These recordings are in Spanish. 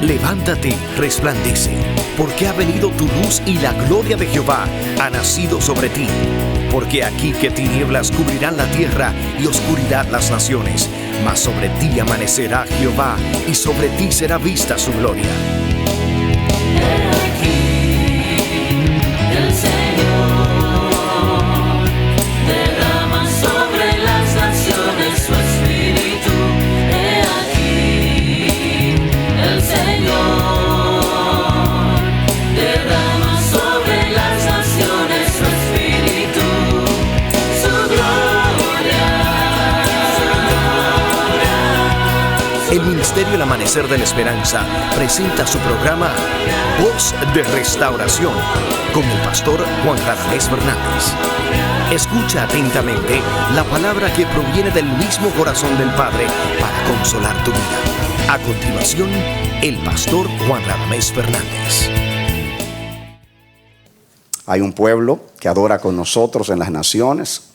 Levántate, resplandece, porque ha venido tu luz y la gloria de Jehová ha nacido sobre ti. Porque aquí que tinieblas cubrirán la tierra y oscuridad las naciones, mas sobre ti amanecerá Jehová y sobre ti será vista su gloria. El Ministerio El Amanecer de la Esperanza presenta su programa Voz de Restauración con el pastor Juan Radamés Fernández. Escucha atentamente la palabra que proviene del mismo corazón del Padre para consolar tu vida. A continuación, el pastor Juan Radamés Fernández. Hay un pueblo que adora con nosotros en las naciones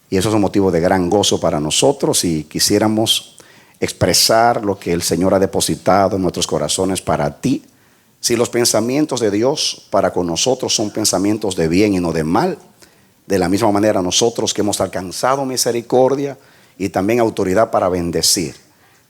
y eso es un motivo de gran gozo para nosotros y quisiéramos expresar lo que el Señor ha depositado en nuestros corazones para ti. Si los pensamientos de Dios para con nosotros son pensamientos de bien y no de mal, de la misma manera nosotros que hemos alcanzado misericordia y también autoridad para bendecir,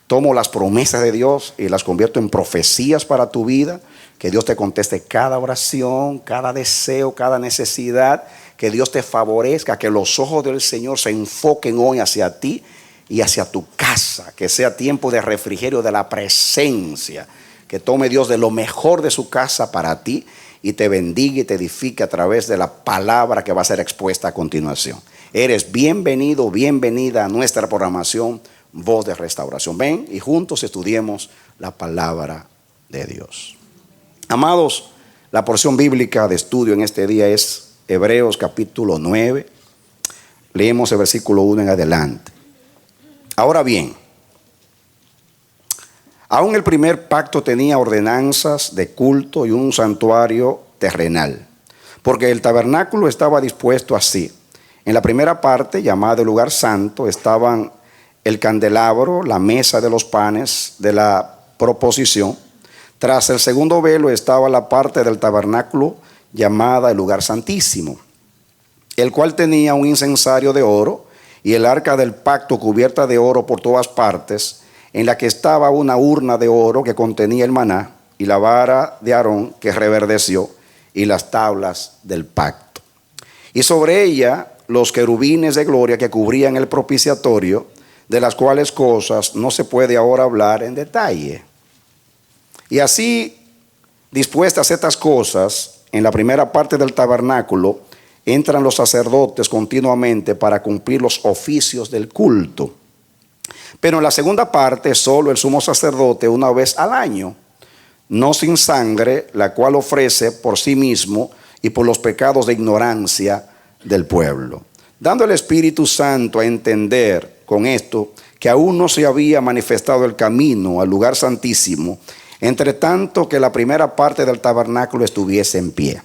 tomo las promesas de Dios y las convierto en profecías para tu vida. Que Dios te conteste cada oración, cada deseo, cada necesidad. Que Dios te favorezca, que los ojos del Señor se enfoquen hoy hacia ti y hacia tu casa, que sea tiempo de refrigerio de la presencia, que tome Dios de lo mejor de su casa para ti y te bendiga y te edifique a través de la palabra que va a ser expuesta a continuación. Eres bienvenido, bienvenida a nuestra programación Voz de Restauración. Ven y juntos estudiemos la palabra de Dios. Amados, la porción bíblica de estudio en este día es Hebreos capítulo 9. Leemos el versículo 1 en adelante. Ahora bien, aún el primer pacto tenía ordenanzas de culto y un santuario terrenal, porque el tabernáculo estaba dispuesto así. En la primera parte, llamada el lugar santo, estaban el candelabro, la mesa de los panes de la proposición. Tras el segundo velo estaba la parte del tabernáculo llamada el lugar santísimo, el cual tenía un incensario de oro y el arca del pacto cubierta de oro por todas partes, en la que estaba una urna de oro que contenía el maná y la vara de Aarón que reverdeció y las tablas del pacto. Y sobre ella los querubines de gloria que cubrían el propiciatorio, de las cuales cosas no se puede ahora hablar en detalle. Y así, dispuestas estas cosas, en la primera parte del tabernáculo, entran los sacerdotes continuamente para cumplir los oficios del culto. Pero en la segunda parte, solo el sumo sacerdote una vez al año, no sin sangre, la cual ofrece por sí mismo y por los pecados de ignorancia del pueblo. Dando el Espíritu Santo a entender con esto que aún no se había manifestado el camino al lugar santísimo, entre tanto que la primera parte del tabernáculo estuviese en pie.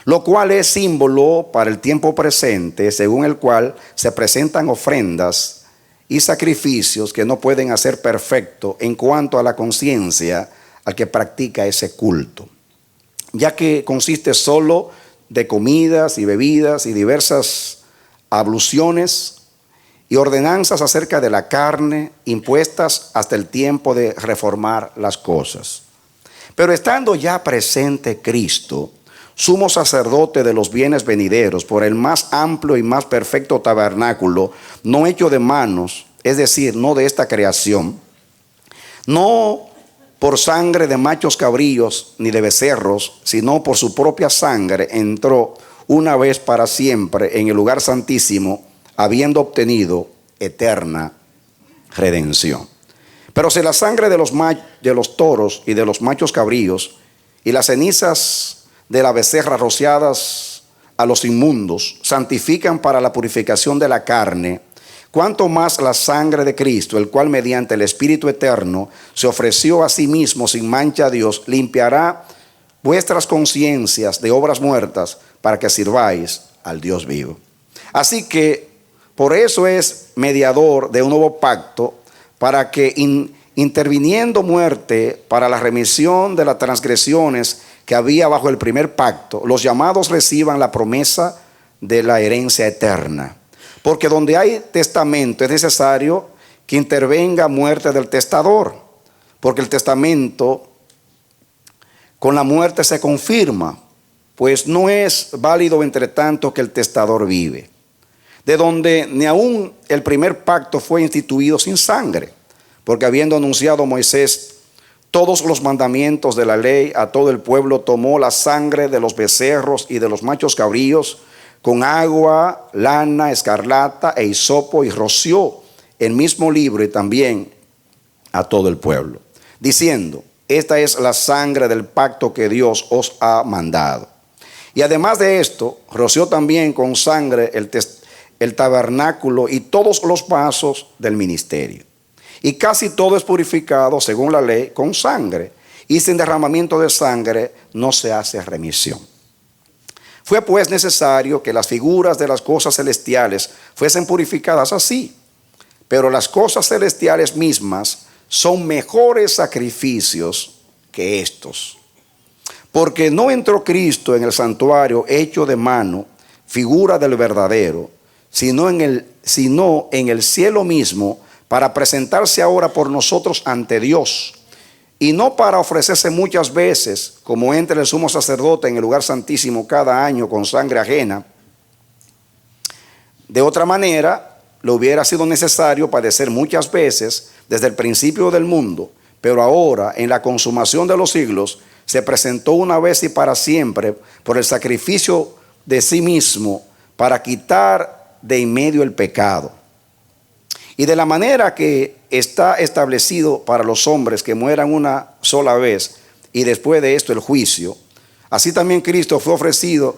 Lo cual es símbolo para el tiempo presente, según el cual se presentan ofrendas y sacrificios que no pueden hacer perfecto en cuanto a la conciencia al que practica ese culto, ya que consiste solo de comidas y bebidas y diversas abluciones y ordenanzas acerca de la carne impuestas hasta el tiempo de reformar las cosas. Pero estando ya presente Cristo, sumo sacerdote de los bienes venideros, por el más amplio y más perfecto tabernáculo, no hecho de manos, es decir, no de esta creación, no por sangre de machos cabríos ni de becerros, sino por su propia sangre, entró una vez para siempre en el lugar santísimo, habiendo obtenido eterna redención. Pero si la sangre de los toros y de los machos cabríos y las cenizas de la becerra rociadas a los inmundos santifican para la purificación de la carne, cuánto más la sangre de Cristo, el cual mediante el Espíritu eterno se ofreció a sí mismo sin mancha a Dios, limpiará vuestras conciencias de obras muertas para que sirváis al Dios vivo. Así que por eso es mediador de un nuevo pacto, para que interviniendo muerte para la remisión de las transgresiones que había bajo el primer pacto, los llamados reciban la promesa de la herencia eterna. Porque donde hay testamento es necesario que intervenga muerte del testador, porque el testamento con la muerte se confirma, pues no es válido entre tanto que el testador vive. De donde ni aún el primer pacto fue instituido sin sangre, porque habiendo anunciado Moisés todos los mandamientos de la ley a todo el pueblo, tomó la sangre de los becerros y de los machos cabríos con agua, lana, escarlata e hisopo, y roció el mismo libro y también a todo el pueblo, diciendo: esta es la sangre del pacto que Dios os ha mandado. Y además de esto, roció también con sangre el tabernáculo y todos los vasos del ministerio. Y casi todo es purificado, según la ley, con sangre. Y sin derramamiento de sangre no se hace remisión. Fue pues necesario que las figuras de las cosas celestiales fuesen purificadas así. Pero las cosas celestiales mismas son mejores sacrificios que estos. Porque no entró Cristo en el santuario hecho de mano, figura del verdadero, sino en el cielo mismo, para presentarse ahora por nosotros ante Dios, y no para ofrecerse muchas veces, como entra el sumo sacerdote en el lugar santísimo cada año con sangre ajena. De otra manera, le hubiera sido necesario padecer muchas veces desde el principio del mundo, pero ahora, en la consumación de los siglos, se presentó una vez y para siempre por el sacrificio de sí mismo, para quitar de en medio el pecado. Y de la manera que está establecido para los hombres que mueran una sola vez y después de esto el juicio, así también Cristo fue ofrecido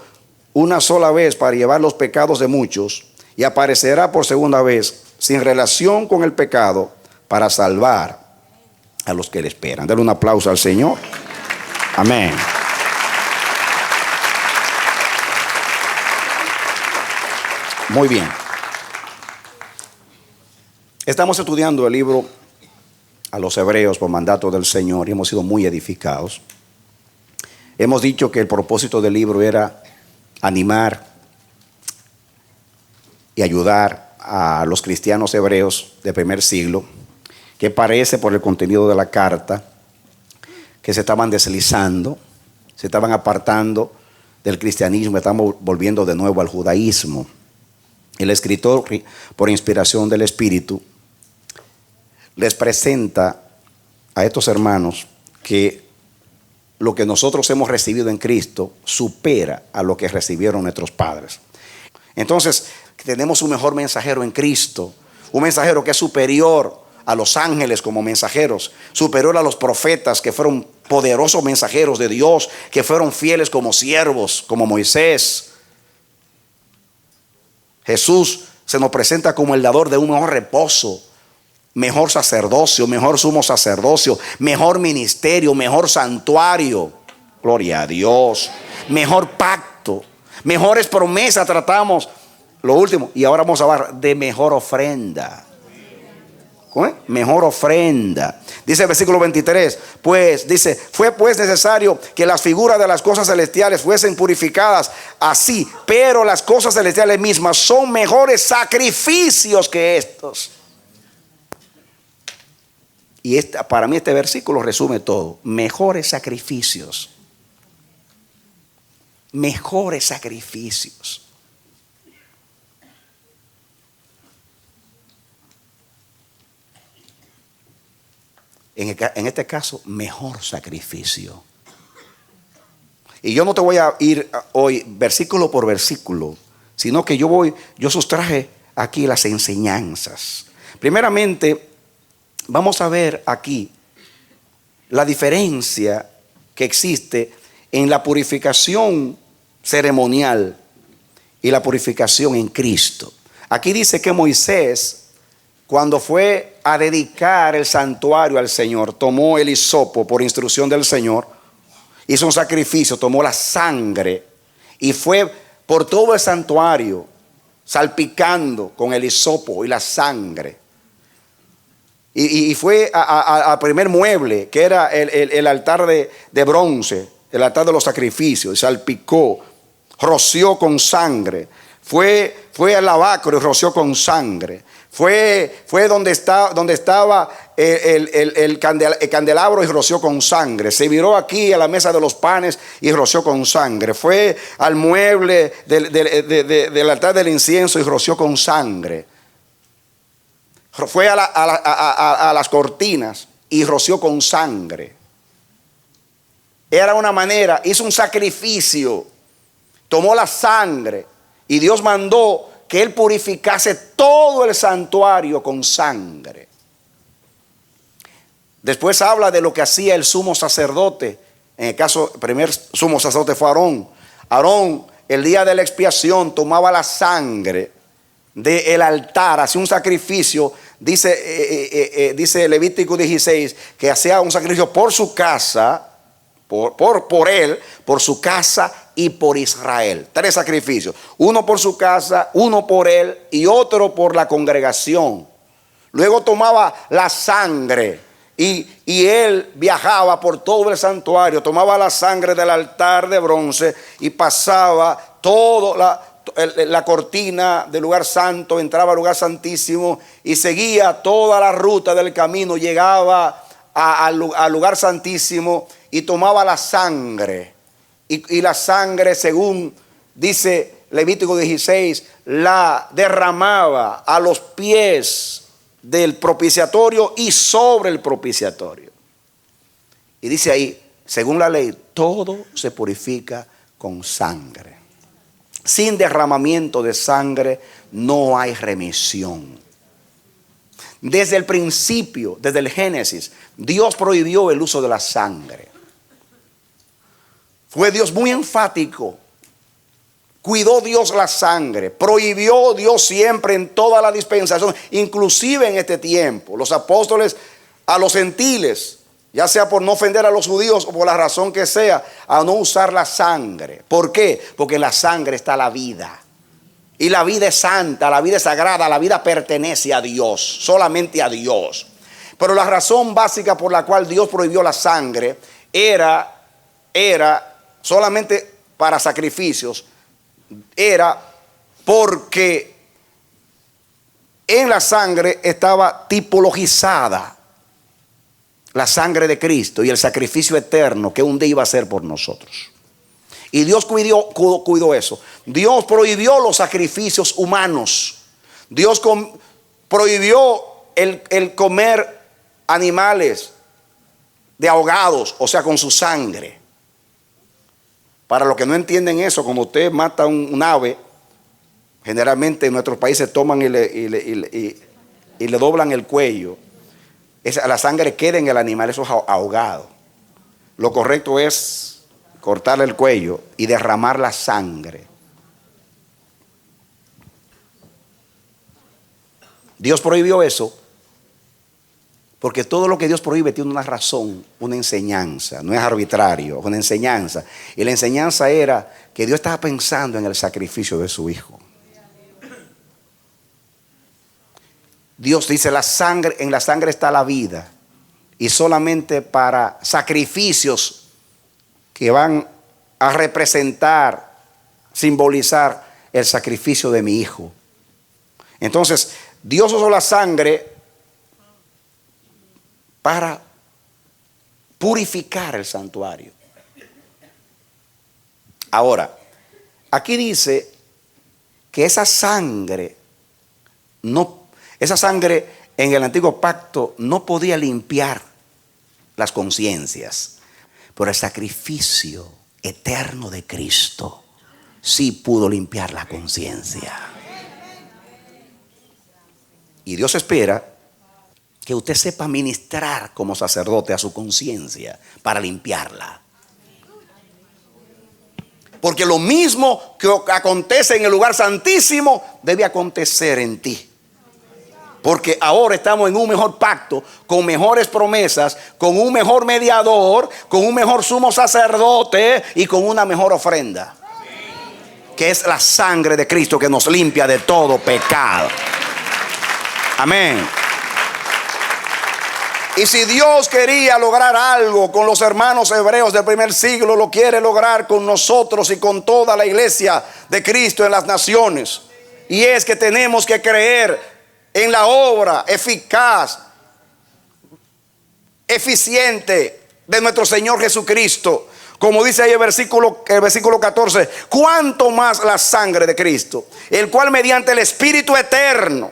una sola vez para llevar los pecados de muchos, y aparecerá por segunda vez sin relación con el pecado para salvar a los que le esperan. Denle un aplauso al Señor. Amén. Muy bien. Estamos estudiando el libro a los Hebreos por mandato del Señor y hemos sido muy edificados. Hemos dicho que el propósito del libro era animar y ayudar a los cristianos hebreos del primer siglo, que parece por el contenido de la carta que se estaban deslizando, se estaban apartando del cristianismo, estaban volviendo de nuevo al judaísmo. El escritor, por inspiración del Espíritu, les presenta a estos hermanos que lo que nosotros hemos recibido en Cristo supera a lo que recibieron nuestros padres. Entonces, tenemos un mejor mensajero en Cristo, un mensajero que es superior a los ángeles como mensajeros, superior a los profetas que fueron poderosos mensajeros de Dios, que fueron fieles como siervos, como Moisés. Jesús se nos presenta como el dador de un mejor reposo, mejor sacerdocio, mejor sumo sacerdocio, mejor ministerio, mejor santuario. Gloria a Dios. Mejor pacto, mejores promesas tratamos. Lo último, y ahora vamos a hablar de mejor ofrenda. ¿Cómo es? Mejor ofrenda. Dice el versículo 23, fue pues necesario que las figuras de las cosas celestiales fuesen purificadas así, pero las cosas celestiales mismas son mejores sacrificios que estos. Y para mí este versículo resume todo. Mejores sacrificios. Mejores sacrificios. En este caso, mejor sacrificio. Y yo no te voy a ir hoy versículo por versículo, sino que yo sustraje aquí las enseñanzas. Primeramente, vamos a ver aquí la diferencia que existe en la purificación ceremonial y la purificación en Cristo. Aquí dice que Moisés, cuando fue a dedicar el santuario al Señor, tomó el hisopo por instrucción del Señor, hizo un sacrificio, tomó la sangre y fue por todo el santuario salpicando con el hisopo y la sangre. Y fue al primer mueble, que era el altar de bronce, el altar de los sacrificios, y salpicó, roció con sangre. Fue al lavacro y roció con sangre. Fue donde estaba el candelabro y roció con sangre. Se viró aquí a la mesa de los panes y roció con sangre. Fue al mueble del altar del incienso y roció con sangre. Fue a las cortinas y roció con sangre. Era una manera, hizo un sacrificio, tomó la sangre y Dios mandó que él purificase todo el santuario con sangre. Después habla de lo que hacía el sumo sacerdote. En el caso, el primer sumo sacerdote fue Aarón. Aarón, el día de la expiación, tomaba la sangre del altar, hacía un sacrificio. Dice Levítico 16 que hacía un sacrificio por su casa, por él, por su casa y por Israel. 3 sacrificios, uno por su casa, uno por él y otro por la congregación. Luego tomaba la sangre y él viajaba por todo el santuario, tomaba la sangre del altar de bronce y pasaba toda la cortina del lugar santo, entraba al lugar santísimo y seguía toda la ruta del camino, llegaba al lugar santísimo y tomaba la sangre. Y la sangre, según dice Levítico 16, la derramaba a los pies del propiciatorio y sobre el propiciatorio. Y dice ahí, según la ley, todo se purifica con sangre. Sin derramamiento de sangre no hay remisión. Desde el principio, desde el Génesis, Dios prohibió el uso de la sangre. Fue Dios muy enfático. Cuidó Dios la sangre. Prohibió Dios siempre en toda la dispensación, inclusive en este tiempo. Los apóstoles a los gentiles, ya sea por no ofender a los judíos o por la razón que sea, a no usar la sangre. ¿Por qué? Porque en la sangre está la vida. Y la vida es santa, la vida es sagrada, la vida pertenece a Dios, solamente a Dios. Pero la razón básica por la cual Dios prohibió la sangre era solamente para sacrificios, era porque en la sangre estaba tipologizada la sangre de Cristo y el sacrificio eterno que un día iba a ser por nosotros. Y Dios cuidó eso. Dios prohibió los sacrificios humanos. Dios prohibió el comer animales de ahogados, o sea, con su sangre. Para los que no entienden eso, cuando usted mata un ave, generalmente en nuestros países toman y le doblan el cuello. La sangre queda en el animal, eso es ahogado. Lo correcto es cortarle el cuello y derramar la sangre. Dios prohibió eso porque todo lo que Dios prohíbe tiene una razón, una enseñanza, no es arbitrario, es una enseñanza. Y la enseñanza era que Dios estaba pensando en el sacrificio de su Hijo. Dios dice, en la sangre está la vida, y solamente para sacrificios que van a representar, simbolizar el sacrificio de mi Hijo. Entonces, Dios usó la sangre para purificar el santuario. Ahora, aquí dice que esa sangre en el antiguo pacto no podía limpiar las conciencias, pero el sacrificio eterno de Cristo sí pudo limpiar la conciencia. Y Dios espera que usted sepa ministrar como sacerdote a su conciencia para limpiarla. Porque lo mismo que acontece en el lugar santísimo debe acontecer en ti. Porque ahora estamos en un mejor pacto, con mejores promesas, con un mejor mediador, con un mejor sumo sacerdote y con una mejor ofrenda. Que es la sangre de Cristo que nos limpia de todo pecado. Amén. Y si Dios quería lograr algo con los hermanos hebreos del primer siglo, lo quiere lograr con nosotros y con toda la iglesia de Cristo en las naciones. Y es que tenemos que creer en la obra eficaz, eficiente de nuestro Señor Jesucristo. Como dice ahí el versículo 14, cuánto más la sangre de Cristo, el cual mediante el Espíritu eterno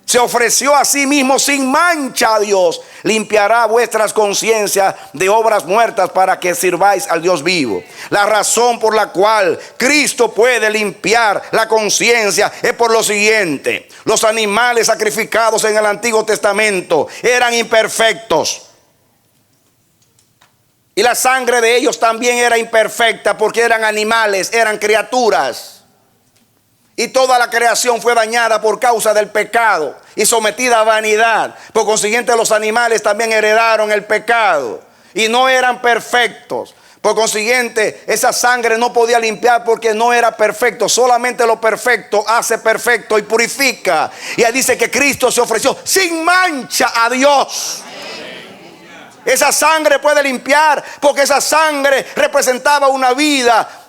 se ofreció a sí mismo sin mancha a Dios, limpiará vuestras conciencias de obras muertas para que sirváis al Dios vivo. La razón por la cual Cristo puede limpiar la conciencia es por lo siguiente: los animales sacrificados en el Antiguo Testamento eran imperfectos. Y la sangre de ellos también era imperfecta porque eran animales, eran criaturas. Y toda la creación fue dañada por causa del pecado y sometida a vanidad. Por consiguiente, los animales también heredaron el pecado y no eran perfectos. Por consiguiente, esa sangre no podía limpiar porque no era perfecto. Solamente lo perfecto hace perfecto y purifica. Y ahí dice que Cristo se ofreció sin mancha a Dios. Esa sangre puede limpiar porque esa sangre representaba una vida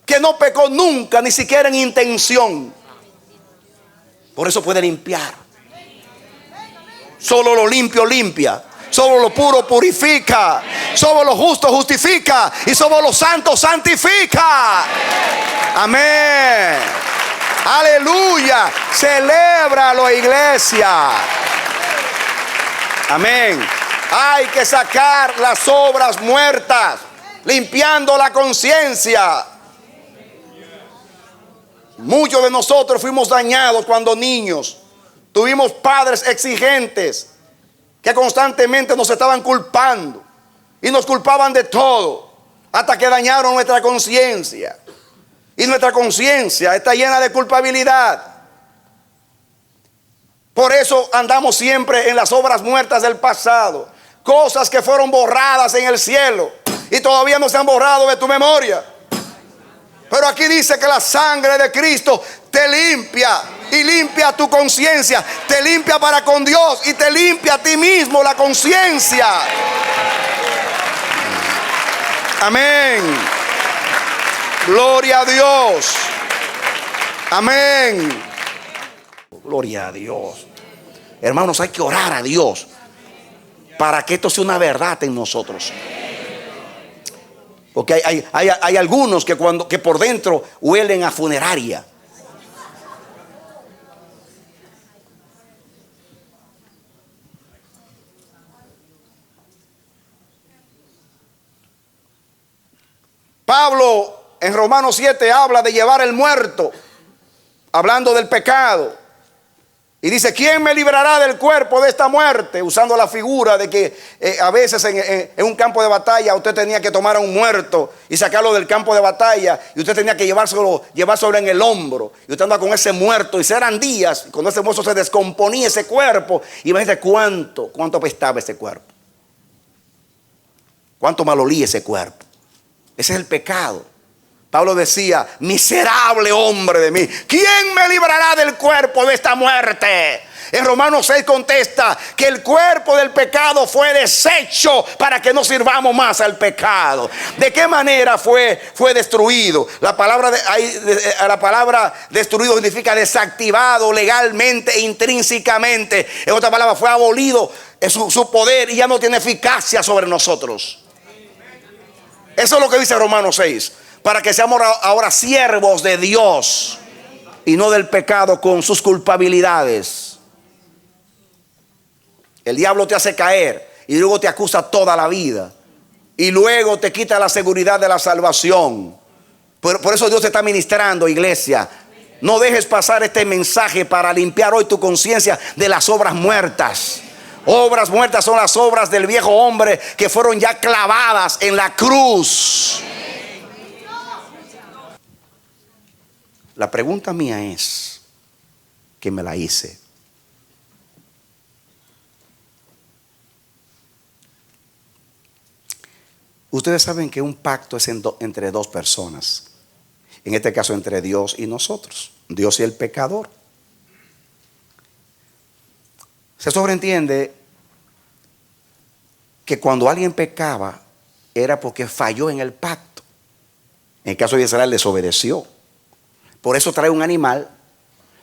que no pecó nunca, ni siquiera en intención. Por eso puede limpiar. Solo lo limpio limpia. Solo lo puro purifica. Solo lo justo justifica. Y solo lo santo santifica. Amén. Aleluya. Celébralo, iglesia. Amén. Hay que sacar las obras muertas, limpiando la conciencia. Muchos de nosotros fuimos dañados cuando niños. Tuvimos padres exigentes que constantemente nos estaban culpando y nos culpaban de todo, hasta que dañaron nuestra conciencia. Y nuestra conciencia está llena de culpabilidad. Por eso andamos siempre en las obras muertas del pasado, cosas que fueron borradas en el cielo y todavía no se han borrado de tu memoria. Pero aquí dice que la sangre de Cristo te limpia y limpia tu conciencia. Te limpia para con Dios y te limpia a ti mismo la conciencia. Amén. Gloria a Dios. Amén. Gloria a Dios. Hermanos, hay que orar a Dios para que esto sea una verdad en nosotros. Porque hay algunos que por dentro huelen a funeraria. Pablo en Romanos 7 habla de llevar el muerto, hablando del pecado. Y dice, ¿quién me librará del cuerpo de esta muerte? Usando la figura de que a veces en un campo de batalla usted tenía que tomar a un muerto y sacarlo del campo de batalla. Y usted tenía que llevárselo en el hombro. Y usted andaba con ese muerto. Y eran días, cuando ese muerto se descomponía ese cuerpo. Y imagínate cuánto apestaba ese cuerpo. Cuánto malolía ese cuerpo. Ese es el pecado. Pablo decía, miserable hombre de mí, ¿quién me librará del cuerpo de esta muerte? En Romanos 6 contesta que el cuerpo del pecado fue deshecho para que no sirvamos más al pecado. ¿De qué manera fue destruido? La palabra destruido significa desactivado legalmente e intrínsecamente. En otra palabra, fue abolido su poder y ya no tiene eficacia sobre nosotros. Eso es lo que dice Romanos 6. Para que seamos ahora siervos de Dios y no del pecado con sus culpabilidades. El diablo te hace caer y luego te acusa toda la vida. Y luego te quita la seguridad de la salvación. Por eso Dios te está ministrando, iglesia. No dejes pasar este mensaje para limpiar hoy tu conciencia de las obras muertas. Obras muertas son las obras del viejo hombre que fueron ya clavadas en la cruz. La pregunta mía es, que me la hice: ustedes saben que un pacto es entre dos personas. En este caso entre Dios y nosotros, Dios y el pecador. Se sobreentiende que cuando alguien pecaba era porque falló en el pacto. En el caso de Israel desobedeció. Por eso trae un animal,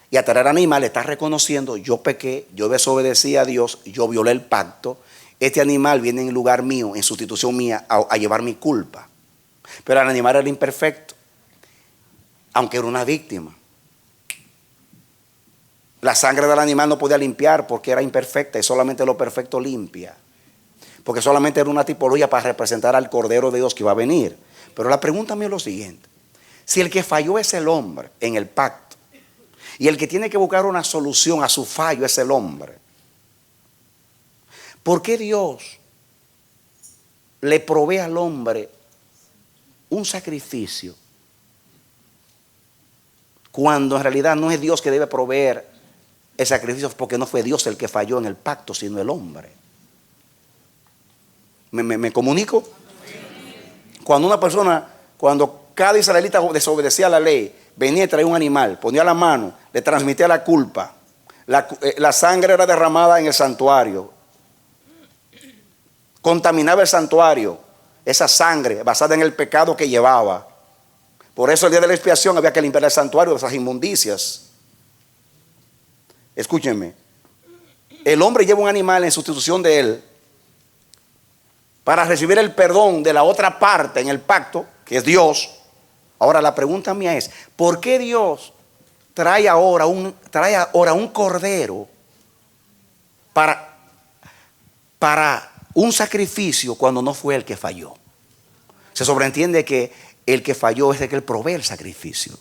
y a traer animal está reconociendo: yo pequé, yo desobedecí a Dios, yo violé el pacto. Este animal viene en lugar mío, en sustitución mía, a llevar mi culpa. Pero el animal era imperfecto, aunque era una víctima. La sangre del animal no podía limpiar porque era imperfecta, y solamente lo perfecto limpia. Porque solamente era una tipología para representar al Cordero de Dios que iba a venir. Pero la pregunta mía es lo siguiente: si el que falló es el hombre en el pacto, y el que tiene que buscar una solución a su fallo es el hombre, ¿por qué Dios le provee al hombre un sacrificio cuando en realidad no es Dios que debe proveer el sacrificio? Porque no fue Dios el que falló en el pacto, sino el hombre. ¿Me comunico? Cuando cada israelita desobedecía la ley, venía y traía un animal, ponía la mano, le transmitía la culpa. La sangre era derramada en el santuario, contaminaba el santuario, esa sangre basada en el pecado que llevaba. Por eso el día de la expiación había que limpiar el santuario de esas inmundicias. Escúchenme, el hombre lleva un animal en sustitución de él para recibir el perdón de la otra parte en el pacto, que es Dios. Ahora la pregunta mía es: ¿por qué Dios trae ahora un cordero para un sacrificio cuando no fue el que falló? Se sobreentiende que el que falló es el que él provee el sacrificio,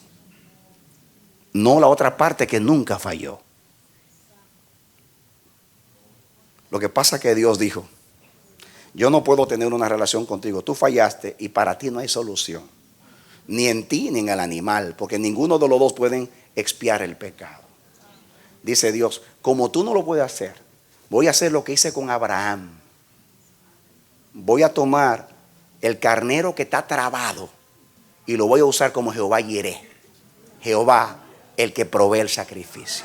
no la otra parte que nunca falló. Lo que pasa es que Dios dijo: yo no puedo tener una relación contigo, tú fallaste y para ti no hay solución, ni en ti ni en el animal, porque ninguno de los dos pueden expiar el pecado. Dice Dios: como tú no lo puedes hacer, voy a hacer lo que hice con Abraham. Voy a tomar el carnero que está trabado y lo voy a usar como Jehová Jireh, Jehová el que provee el sacrificio.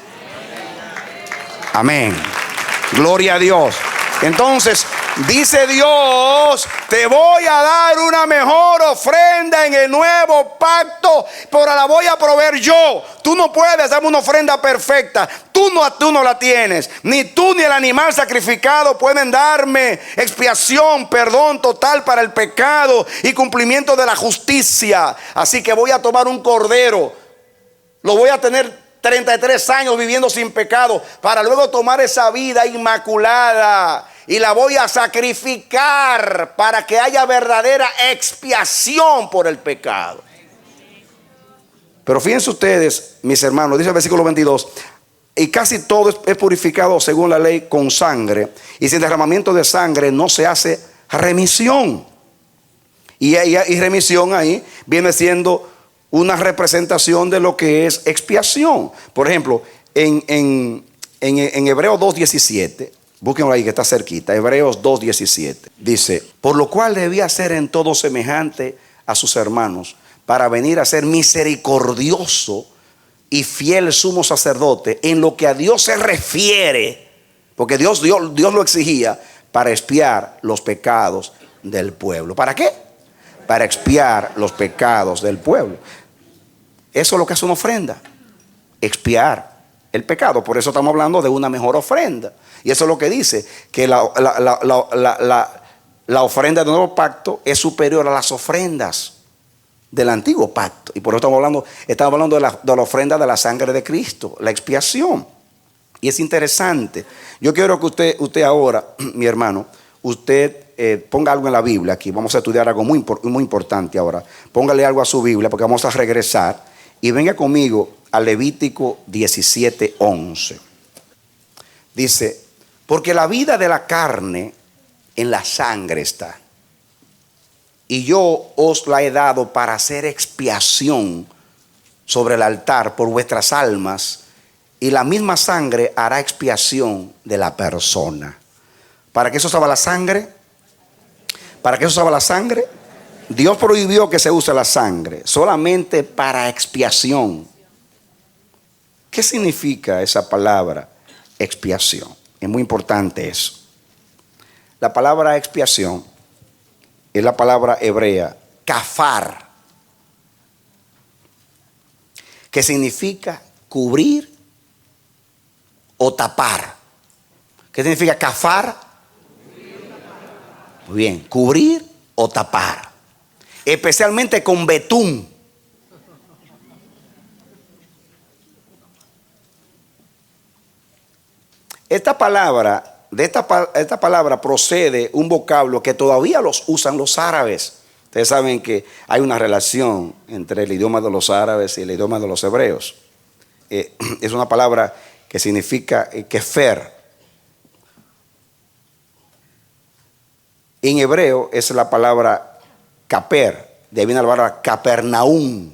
Amén. Gloria a Dios. Entonces dice Dios: te voy a dar una mejor ofrenda en el nuevo pacto, pero la voy a proveer yo. Tú no puedes darme una ofrenda perfecta. Tú no la tienes. Ni tú ni el animal sacrificado pueden darme expiación, perdón total para el pecado y cumplimiento de la justicia. Así que voy a tomar un cordero. Lo voy a tener 33 años viviendo sin pecado, para luego tomar esa vida inmaculada y la voy a sacrificar para que haya verdadera expiación por el pecado. Pero fíjense ustedes, mis hermanos, dice el versículo 22: y casi todo es purificado según la ley con sangre, y sin derramamiento de sangre no se hace remisión. Y remisión ahí viene siendo una representación de lo que es expiación. Por ejemplo, en Hebreos 2:17, búsquenlo ahí que está cerquita, Hebreos 2:17, dice: por lo cual debía ser en todo semejante a sus hermanos, para venir a ser misericordioso y fiel sumo sacerdote en lo que a Dios se refiere, porque Dios lo exigía, para expiar los pecados del pueblo. ¿Para qué? Para expiar los pecados del pueblo. Eso es lo que hace una ofrenda: expiar el pecado. Por eso estamos hablando de una mejor ofrenda. Y eso es lo que dice, que la ofrenda del nuevo pacto es superior a las ofrendas del antiguo pacto. Y por eso estamos hablando de la ofrenda de la sangre de Cristo, la expiación. Y es interesante. Yo quiero que usted ahora, mi hermano, usted ponga algo en la Biblia aquí. Vamos a estudiar algo muy importante ahora. Póngale algo a su Biblia, porque vamos a regresar. Y venga conmigo a Levítico 17:11. Dice: porque la vida de la carne en la sangre está, y yo os la he dado para hacer expiación sobre el altar por vuestras almas, y la misma sangre hará expiación de la persona. ¿Para qué se usaba la sangre? ¿Para qué se usaba la sangre? Dios prohibió que se use la sangre solamente para expiación. ¿Qué significa esa palabra expiación? Es muy importante eso. La palabra expiación es la palabra hebrea kafar, que significa cubrir o tapar. ¿Qué significa kafar? Muy bien, cubrir o tapar. Especialmente con betún. Esta palabra procede un vocablo que todavía los usan los árabes. Ustedes saben que hay una relación entre el idioma de los árabes y el idioma de los hebreos. Es una palabra que significa kefer. En hebreo es la palabra kaper. De ahí viene la palabra Capernaum.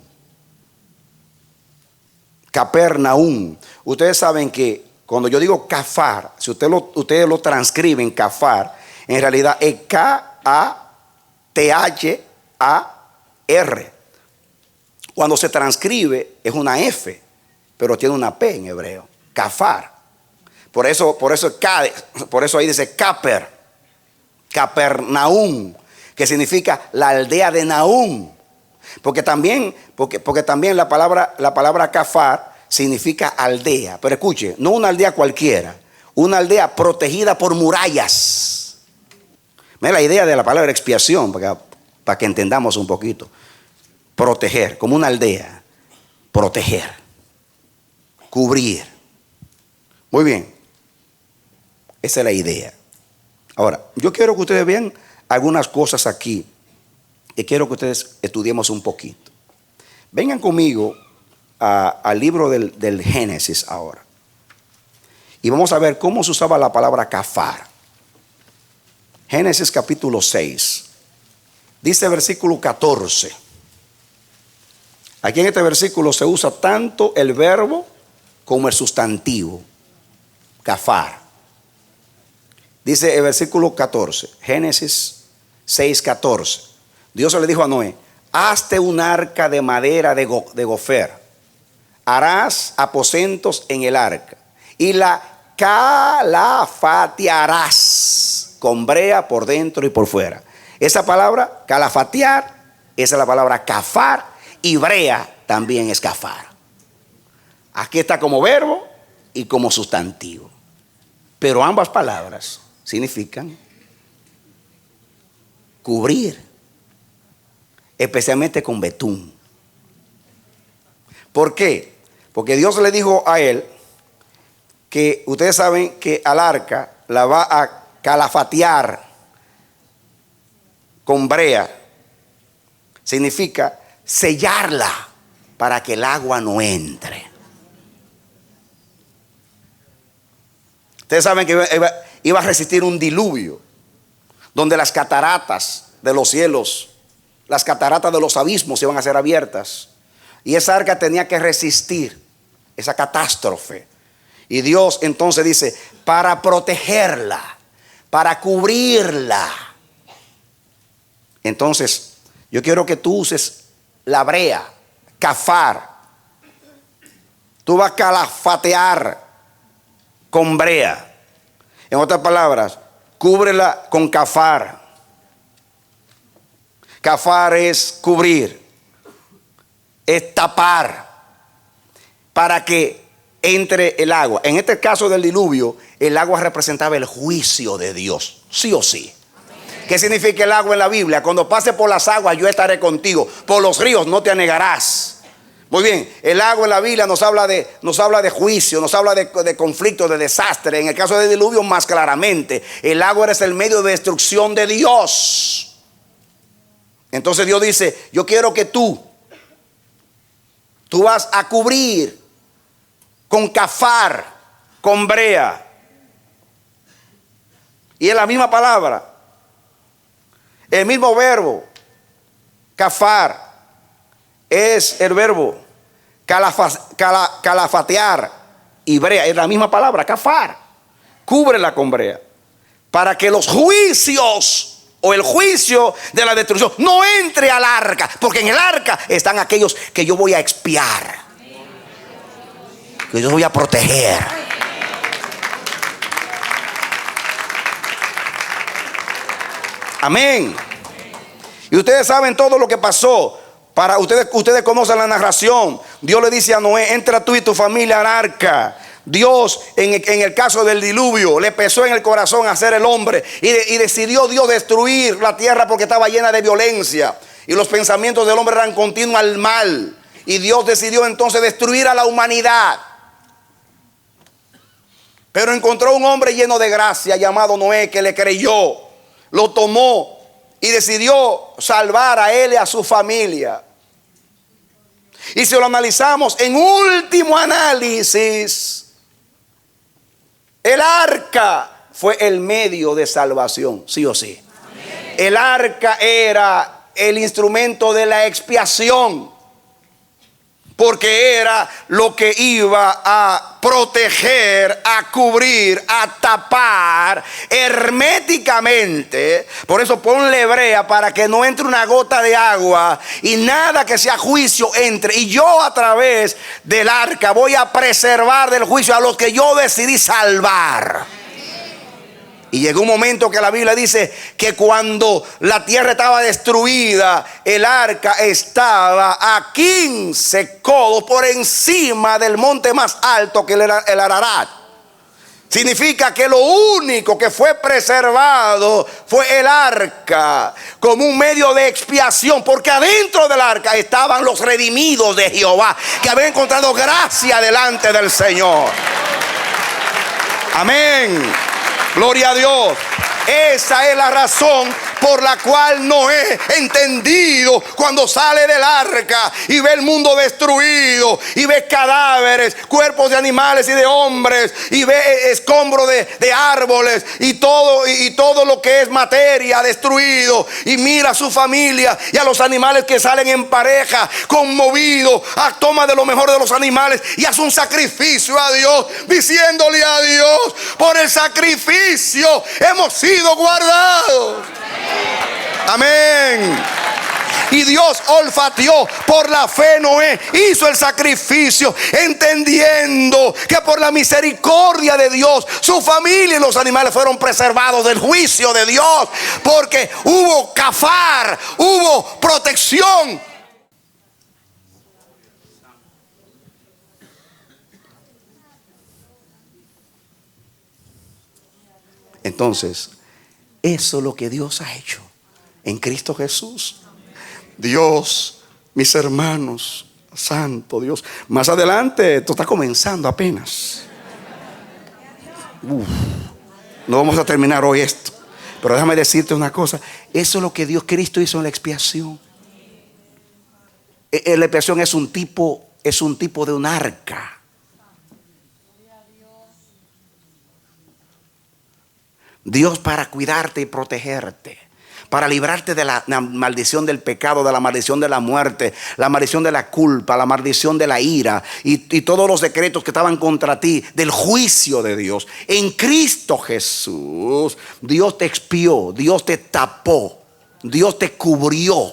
Capernaum. Ustedes saben que cuando yo digo kafar, si ustedes lo transcriben, kafar, en realidad es K-A-T-H-A-R. Cuando se transcribe es una F, pero tiene una P en hebreo. Kafar. Por eso ahí dice Caper. Capernaum, que significa la aldea de Nahum. Porque también la palabra kafar significa aldea. Pero escuche, no una aldea cualquiera, una aldea protegida por murallas. Mira la idea de la palabra expiación, para que entendamos un poquito. Proteger, como una aldea. Proteger. Cubrir. Muy bien. Esa es la idea. Ahora, yo quiero que ustedes vean algunas cosas aquí y quiero que ustedes estudiemos un poquito. Vengan conmigo al libro del Génesis ahora. Y vamos a ver cómo se usaba la palabra kafar. Génesis capítulo 6. Dice versículo 14. Aquí en este versículo se usa tanto el verbo como el sustantivo. Kafar. Dice el versículo 14. Génesis 6, 14. Dios le dijo a Noé: hazte un arca de madera de gofer. Harás aposentos en el arca y la calafatearás con brea por dentro y por fuera. Esa palabra calafatear, esa es la palabra kafar, y brea también es kafar. Aquí está como verbo y como sustantivo, pero ambas palabras significan cubrir, especialmente con betún. ¿Por qué? Porque Dios le dijo a él que ustedes saben que al arca la va a calafatear con brea. Significa sellarla para que el agua no entre. Ustedes saben que iba a resistir un diluvio donde las cataratas de los cielos, las cataratas de los abismos iban a ser abiertas. Y esa arca tenía que resistir esa catástrofe. Y Dios entonces dice: para protegerla, para cubrirla. Entonces, yo quiero que tú uses la brea, kafar. Tú vas a calafatear con brea. En otras palabras, cúbrela con kafar. Kafar es cubrir, es tapar, para que entre el agua. En este caso del diluvio, el agua representaba el juicio de Dios, sí o sí. ¿Qué significa el agua en la Biblia? Cuando pase por las aguas, yo estaré contigo. Por los ríos no te anegarás. Muy bien, el agua en la Biblia nos habla de juicio, nos habla de conflicto, de desastre. En el caso del diluvio, más claramente, el agua es el medio de destrucción de Dios. Entonces Dios dice: yo quiero que tú vas a cubrir con kafar, con brea. Y es la misma palabra, el mismo verbo. Kafar es el verbo calafatear, y brea es la misma palabra, kafar. Cúbrela con brea para que los juicios o el juicio de la destrucción no entre al arca, porque en el arca están aquellos que yo voy a expiar, que yo voy a proteger. Amén. Y ustedes saben todo lo que pasó. Para ustedes conocen la narración. Dios le dice a Noé: entra tú y tu familia al arca. Dios, en el caso del diluvio, le pesó en el corazón hacer el hombre y decidió Dios destruir la tierra porque estaba llena de violencia y los pensamientos del hombre eran continuos al mal. Y Dios decidió entonces destruir a la humanidad. Pero encontró un hombre lleno de gracia llamado Noé, que le creyó, lo tomó y decidió salvar a él y a su familia. Y si lo analizamos en último análisis, el arca fue el medio de salvación, sí o sí. Amén. El arca era el instrumento de la expiación, porque era lo que iba a proteger, a cubrir, a tapar herméticamente. Por eso ponle hebrea, para que no entre una gota de agua y nada que sea juicio entre. Y yo, a través del arca, voy a preservar del juicio a los que yo decidí salvar. Y llegó un momento que la Biblia dice que cuando la tierra estaba destruida, el arca estaba a 15 codos por encima del monte más alto, que era el Ararat. Significa que lo único que fue preservado fue el arca, como un medio de expiación, porque adentro del arca estaban los redimidos de Jehová, que habían encontrado gracia delante del Señor. Amén. Gloria a Dios. Esa es la razón por la cual Noé, entendido, cuando sale del arca y ve el mundo destruido y ve cadáveres, cuerpos de animales y de hombres, y ve escombros de árboles y todo lo que es materia destruido, y mira a su familia y a los animales que salen en pareja, conmovido, toma de lo mejor de los animales y hace un sacrificio a Dios, diciéndole a Dios: por el sacrificio hemos sido guardados. Amén. Y Dios olfateó. Por la fe Noé hizo el sacrificio, entendiendo que por la misericordia de Dios su familia y los animales fueron preservados del juicio de Dios, porque hubo cafar, hubo protección. Entonces, eso es lo que Dios ha hecho en Cristo Jesús. Dios, mis hermanos, santo Dios. Más adelante, esto está comenzando apenas. No vamos a terminar hoy esto, pero déjame decirte una cosa. Eso es lo que Cristo hizo en la expiación. La expiación es un tipo de un arca. Dios, para cuidarte y protegerte, para librarte de la maldición del pecado, de la maldición de la muerte, la maldición de la culpa, la maldición de la ira y todos los decretos que estaban contra ti, del juicio de Dios. En Cristo Jesús, Dios te expió, Dios te tapó, Dios te cubrió.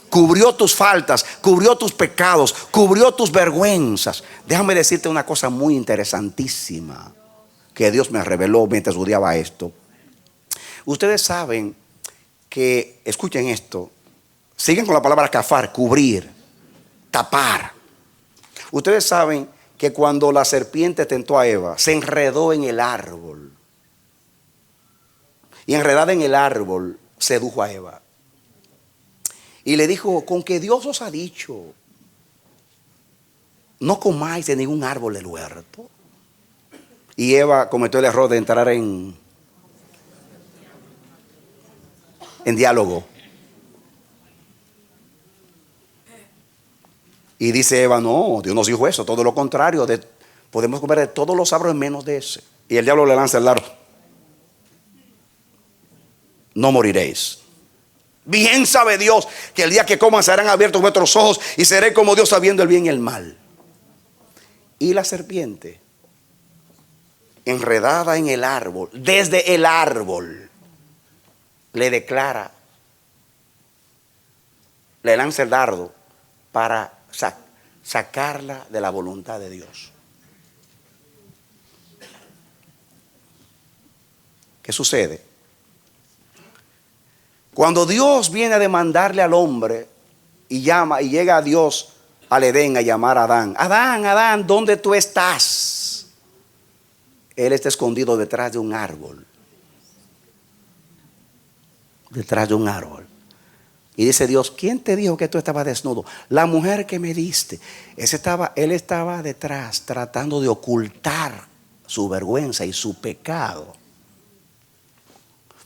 Cubrió tus faltas, cubrió tus pecados, cubrió tus vergüenzas. Déjame decirte una cosa muy interesantísima que Dios me reveló mientras estudiaba esto. Ustedes saben que, escuchen esto, siguen con la palabra cafar, cubrir, tapar. Ustedes saben que cuando la serpiente tentó a Eva, se enredó en el árbol. Y enredada en el árbol, sedujo a Eva. Y le dijo: con que Dios os ha dicho, no comáis de ningún árbol del huerto. Y Eva cometió el error de entrar en diálogo. Y dice Eva: no, Dios nos dijo eso, todo lo contrario, podemos comer de todos los árboles menos de ese. Y el diablo le lanza el dardo: no moriréis. Bien sabe Dios que el día que coman serán abiertos vuestros ojos y seré como Dios, sabiendo el bien y el mal. Y la serpiente, enredada en el árbol, desde el árbol, le declara, le lanza el dardo para sacarla de la voluntad de Dios. ¿Qué sucede? Cuando Dios viene a demandarle al hombre y llega a Dios al Edén a llamar a Adán. Adán, Adán, ¿dónde tú estás? Él está escondido detrás de un árbol. Detrás de un árbol. Y dice Dios, ¿quién te dijo que tú estabas desnudo? La mujer que me diste. Él estaba detrás tratando de ocultar su vergüenza y su pecado.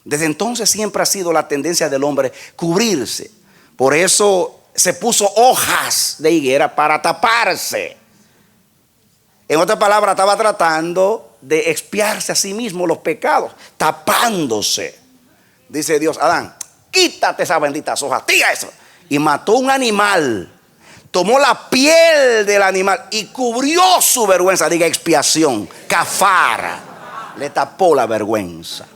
Desde entonces siempre ha sido la tendencia del hombre cubrirse. Por eso se puso hojas de higuera para taparse. En otras palabras, estaba tratando de expiarse a sí mismo los pecados, tapándose. Dice Dios, Adán, quítate esas benditas hojas, tira eso. Y mató un animal, tomó la piel del animal y cubrió su vergüenza. Diga expiación, kafara. Le tapó la vergüenza.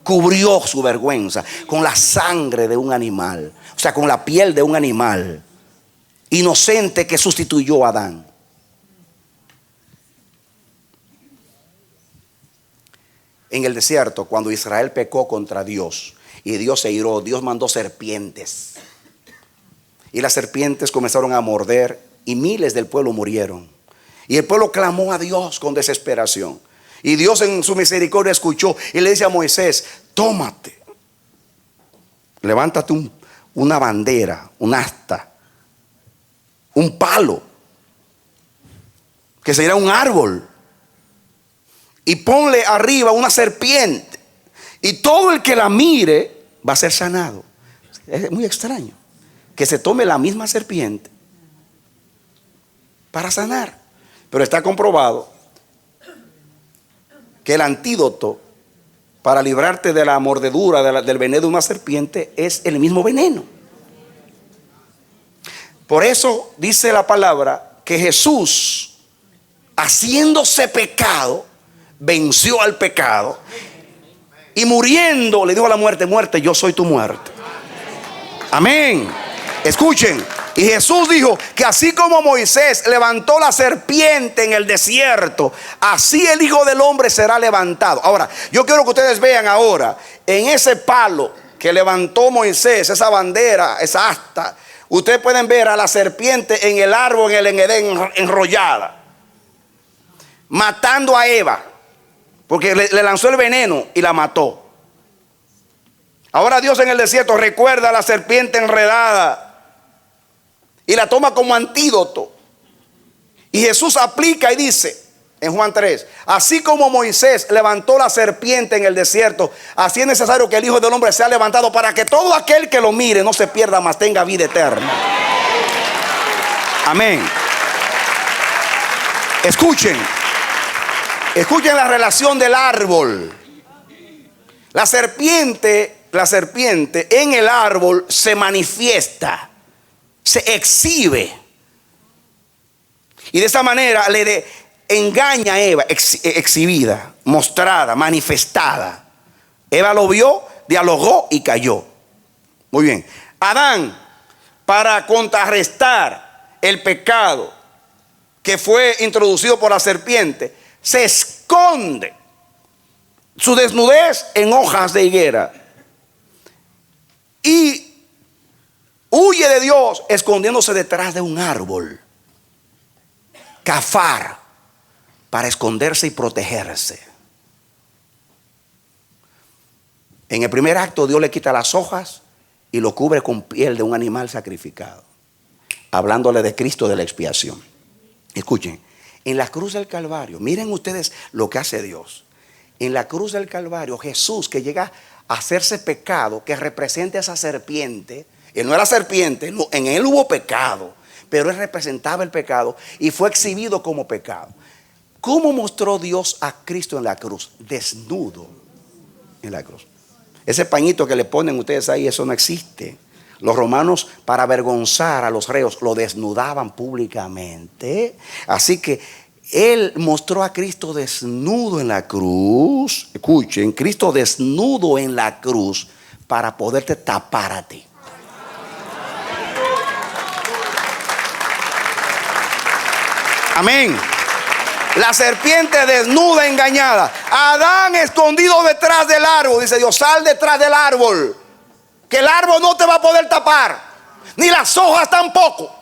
Cubrió su vergüenza con la sangre de un animal, o sea, con la piel de un animal inocente que sustituyó a Adán. En el desierto, cuando Israel pecó contra Dios y Dios se iró, Dios mandó serpientes. Y las serpientes comenzaron a morder y miles del pueblo murieron. Y el pueblo clamó a Dios con desesperación. Y Dios en su misericordia escuchó y le dice a Moisés, tómate, levántate una bandera, un asta, un palo, que será un árbol, y ponle arriba una serpiente, y todo el que la mire va a ser sanado. Es muy extraño que se tome la misma serpiente para sanar, pero está comprobado que el antídoto para librarte de la mordedura del veneno de una serpiente es el mismo veneno. Por eso dice la palabra que Jesús, haciéndose pecado, venció al pecado y muriendo le dijo a la muerte, muerte, yo soy tu muerte. Amén. Escuchen. Y Jesús dijo que así como Moisés levantó la serpiente en el desierto, así el Hijo del Hombre será levantado. Ahora, yo quiero que ustedes vean ahora, en ese palo que levantó Moisés, esa bandera, esa asta, ustedes pueden ver a la serpiente en el árbol, en el Edén, enrollada, matando a Eva, porque le lanzó el veneno y la mató. Ahora Dios en el desierto recuerda a la serpiente enredada y la toma como antídoto. Y Jesús aplica y dice en Juan 3, así como Moisés levantó la serpiente en el desierto, así es necesario que el Hijo del Hombre sea levantado para que todo aquel que lo mire no se pierda, mas tenga vida eterna. Amén. Escuchen la relación del árbol. La serpiente en el árbol se manifiesta, se exhibe, y de esa manera le engaña a Eva, exhibida, mostrada, manifestada. Eva lo vio, dialogó y cayó. Muy bien. Adán, para contrarrestar el pecado que fue introducido por la serpiente, se esconde su desnudez en hojas de higuera y huye de Dios escondiéndose detrás de un árbol, cafar, para esconderse y protegerse. En el primer acto Dios le quita las hojas y lo cubre con piel de un animal sacrificado, hablándole de Cristo, de la expiación. Escuchen, en la cruz del Calvario, miren ustedes lo que hace Dios. En la cruz del Calvario, Jesús, que llega a hacerse pecado, que representa a esa serpiente. Él no era serpiente, no, en él hubo pecado, pero él representaba el pecado y fue exhibido como pecado. ¿Cómo mostró Dios a Cristo en la cruz? Desnudo en la cruz. Ese pañito que le ponen ustedes ahí, eso no existe. Los romanos, para avergonzar a los reos, lo desnudaban públicamente. Así que Él mostró a Cristo desnudo en la cruz. Escuchen, Cristo desnudo en la cruz para poderte tapar a ti. Amén. La serpiente desnuda, engañada. Adán escondido detrás del árbol. Dice Dios, sal detrás del árbol. que el árbol no te va a poder tapar, ni las hojas tampoco.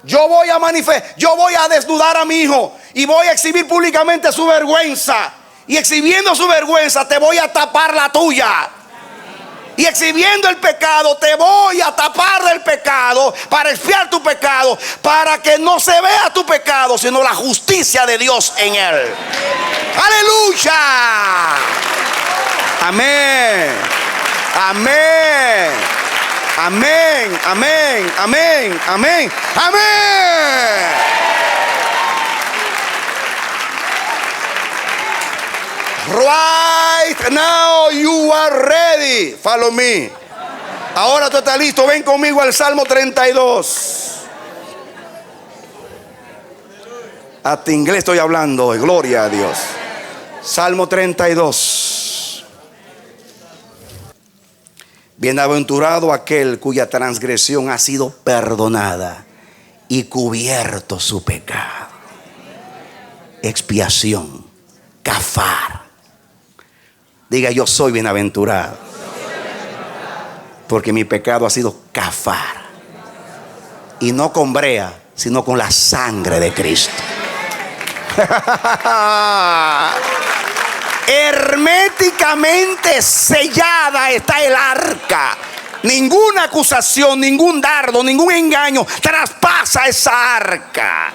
Yo voy a desnudar a mi hijo y voy a exhibir públicamente su vergüenza. Y exhibiendo su vergüenza te voy a tapar la tuya. Y exhibiendo el pecado te voy a tapar del pecado para expiar tu pecado, para que no se vea tu pecado, sino la justicia de Dios en él. ¡Aleluya! Amén. Amén. Amén, amén, amén, amén, amén. Right now you are ready. Follow me. Ahora tú estás listo. Ven conmigo al Salmo 32. Hasta inglés estoy hablando hoy. Gloria a Dios. Salmo 32. Bienaventurado aquel cuya transgresión ha sido perdonada y cubierto su pecado. Expiación, kafar. Diga: yo soy bienaventurado, porque mi pecado ha sido kafar. Y no con brea, sino con la sangre de Cristo. Herméticamente sellada está el arca. Ninguna acusación, ningún dardo, ningún engaño traspasa esa arca.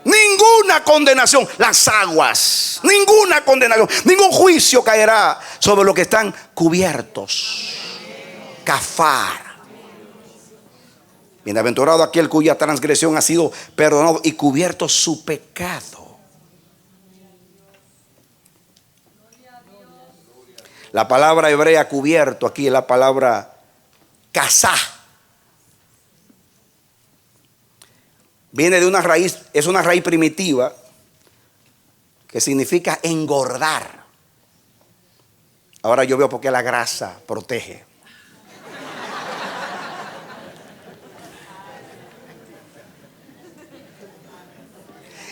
Ninguna condenación, las aguas, ninguna condenación, ningún juicio caerá sobre los que están cubiertos. Kafar. Bienaventurado aquel cuya transgresión ha sido perdonado y cubierto su pecado. La palabra hebrea cubierto aquí es la palabra kasá. Viene de una raíz, es una raíz primitiva que significa engordar. Ahora yo veo por qué la grasa protege.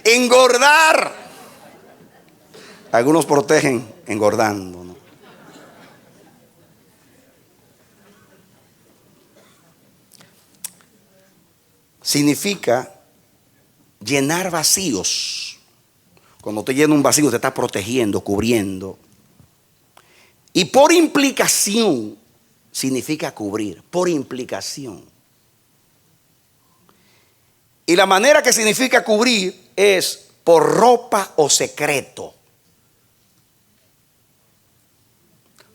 Engordar. Algunos protegen engordando, ¿no? Significa llenar vacíos. Cuando te llena un vacío te está protegiendo, cubriendo. Y por implicación significa cubrir, por implicación. Y la manera que significa cubrir es por ropa o secreto.